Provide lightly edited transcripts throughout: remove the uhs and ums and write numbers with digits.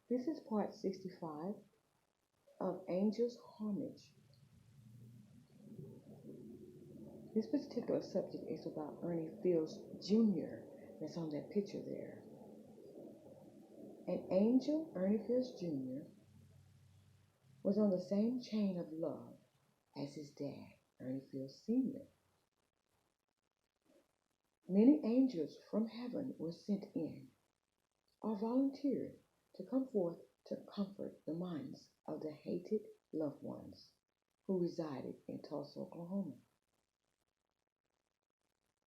This is part 65 of Angel's Homage. This particular subject is about Ernie Fields Jr. that's on that picture there. And Angel, Ernie Fields Jr., was on the same chain of love as his dad, Ernie Fields Sr. Many angels from heaven were sent in or volunteered to come forth to comfort the minds of the hated loved ones who resided in Tulsa, Oklahoma.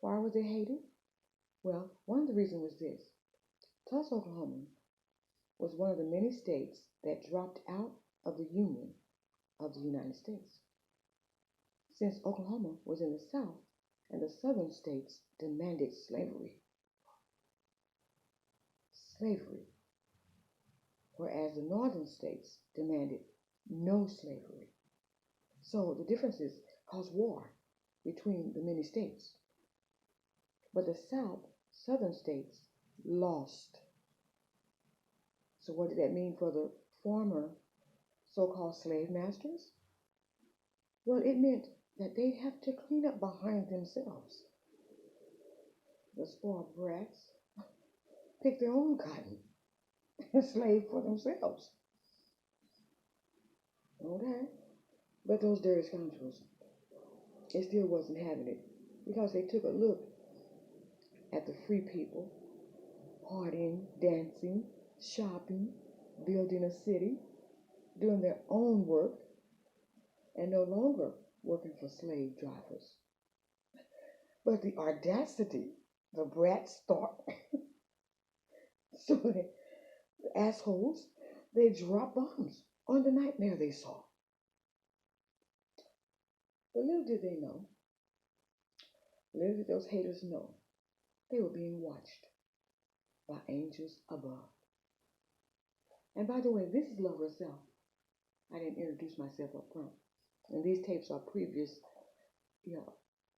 Why were they hated? Well, one of the reasons was this. Tulsa, Oklahoma was one of the many states that dropped out of the Union of the United States. Since Oklahoma was in the South and the southern states demanded slavery, whereas the northern states demanded no slavery. So the differences caused war between the many states. But the southern states lost. So what did that mean for the former so-called slave masters? Well, it meant that they'd have to clean up behind themselves. The spoiled brats picked their own cotton and slaved for themselves. Okay? But those dirty scoundrels, it still wasn't having it because they took a look at the free people, partying, dancing, shopping, building a city, doing their own work, and no longer working for slave drivers. But the audacity the brats thought, so the assholes, they dropped bombs on the nightmare they saw. But little did they know, little did those haters know, they were being watched by angels above. And by the way, this is Love Herself. I didn't introduce myself up front. And these tapes are previous,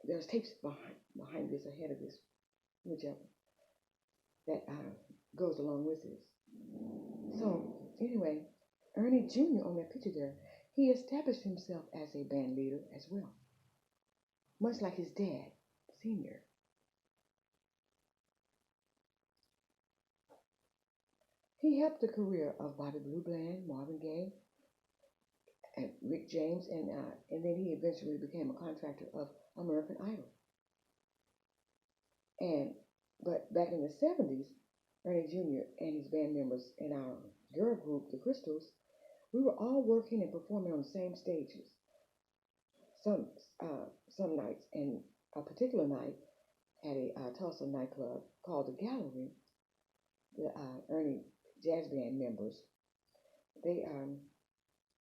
there's tapes behind this, ahead of this, whichever, that goes along with this. So, anyway, Ernie Jr. on that picture there, he established himself as a band leader as well, much like his dad, Sr. He helped the career of Bobby Blue Bland, Marvin Gaye, and Rick James, and then he eventually became a contractor of American Idol. But back in the 70s, Ernie Jr. and his band members in our girl group, the Crystals, we were all working and performing on the same stages. Some nights, and a particular night at a Tulsa nightclub called the Gallery, the Ernie jazz band members, they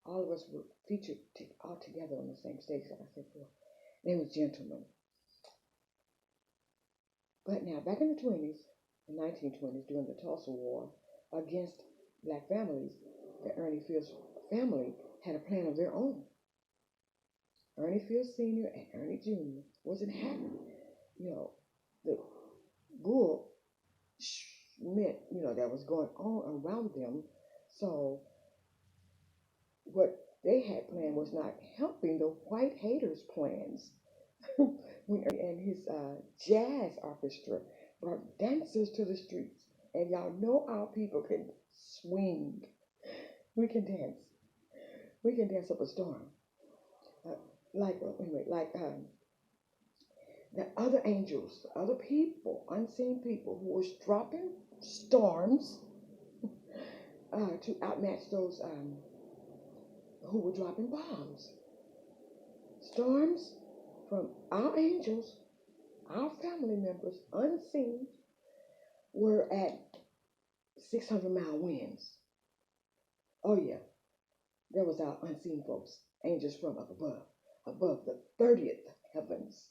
all of us were featured all together on the same stage, like I said before. They were gentlemen. But now, back in the 20s, the 1920s, during the Tulsa War against black families, the Ernie Fields family had a plan of their own. Ernie Fields Sr. and Ernie Jr. wasn't happy. The bull meant, that was going on around them. So what they had planned was not helping the white haters' plans. When Ernie and his jazz orchestra brought dancers to the streets, and y'all know our people can swing. We can dance. We can dance up a storm. The other angels, other people, unseen people who were dropping storms to outmatch those who were dropping bombs. Storms from our angels, our family members, unseen, were at 600-mile winds. Oh yeah, there was our unseen folks, angels from up above the 30th heavens,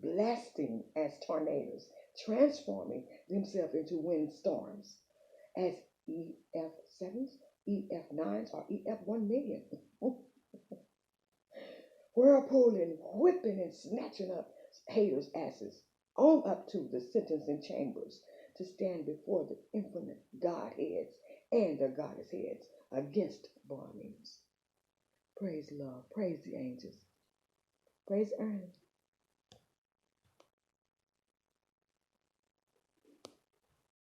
blasting as tornadoes, transforming themselves into wind storms as EF7s, EF9s, or EF1 million. Whirlpooling, whipping, and snatching up haters' asses on up to the sentencing chambers to stand before the infinite Godheads and their goddess heads against Barmeans. Praise love, praise the angels, praise Ernie.